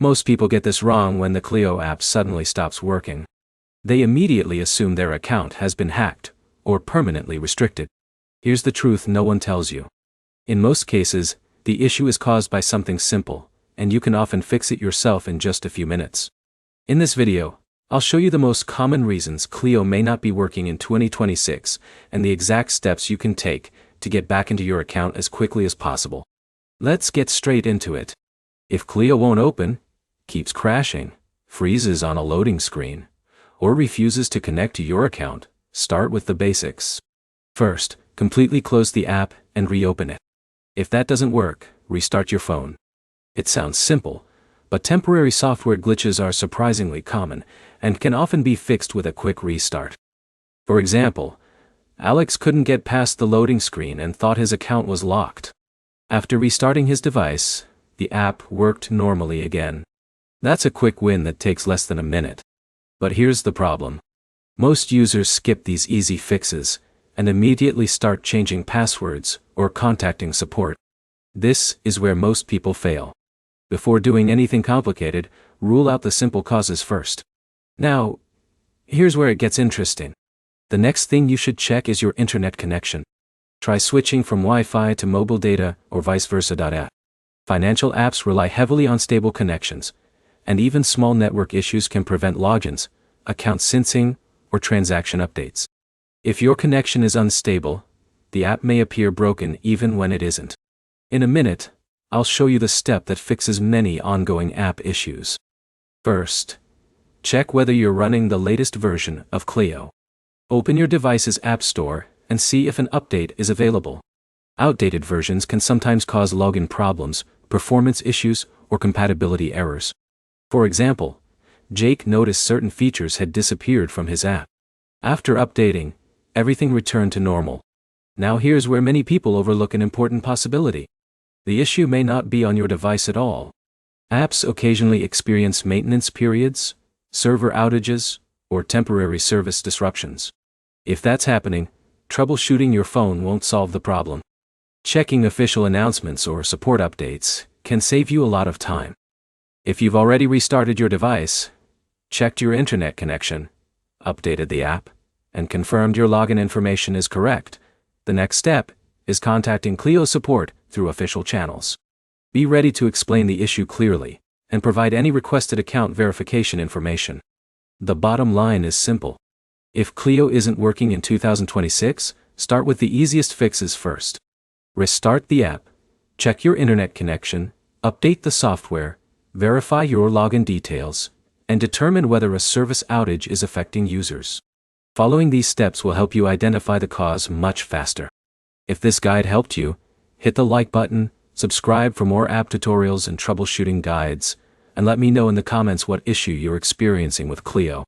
Most people get this wrong when the Cleo app suddenly stops working. They immediately assume their account has been hacked or permanently restricted. Here's the truth no one tells you. In most cases, the issue is caused by something simple, and you can often fix it yourself in just a few minutes. In this video, I'll show you the most common reasons Cleo may not be working in 2026 and the exact steps you can take to get back into your account as quickly as possible. Let's get straight into it. If Cleo won't open, keeps crashing, freezes on a loading screen, or refuses to connect to your account, start with the basics. First, completely close the app and reopen it. If that doesn't work, restart your phone. It sounds simple, but temporary software glitches are surprisingly common and can often be fixed with a quick restart. For example, Alex couldn't get past the loading screen and thought his account was locked. After restarting his device, the app worked normally again. That's a quick win that takes less than a minute. But here's the problem. Most users skip these easy fixes and immediately start changing passwords or contacting support. This is where most people fail. Before doing anything complicated, rule out the simple causes first. Now, here's where it gets interesting. The next thing you should check is your internet connection. Try switching from Wi-Fi to mobile data or vice versa. Financial apps rely heavily on stable connections, and even small network issues can prevent logins, account syncing, or transaction updates. If your connection is unstable, the app may appear broken even when it isn't. In a minute, I'll show you the step that fixes many ongoing app issues. First, check whether you're running the latest version of Cleo. Open your device's app store and see if an update is available. Outdated versions can sometimes cause login problems, performance issues, or compatibility errors. For example, Jake noticed certain features had disappeared from his app. After updating, everything returned to normal. Now here's where many people overlook an important possibility. The issue may not be on your device at all. Apps occasionally experience maintenance periods, server outages, or temporary service disruptions. If that's happening, troubleshooting your phone won't solve the problem. Checking official announcements or support updates can save you a lot of time. If you've already restarted your device, checked your internet connection, updated the app, and confirmed your login information is correct, the next step is contacting Cleo support through official channels. Be ready to explain the issue clearly and provide any requested account verification information. The bottom line is simple. If Cleo isn't working in 2026, start with the easiest fixes first. Restart the app, check your internet connection, update the software, verify your login details, and determine whether a service outage is affecting users. Following these steps will help you identify the cause much faster. If this guide helped you, hit the like button, subscribe for more app tutorials and troubleshooting guides, and let me know in the comments what issue you're experiencing with Cleo.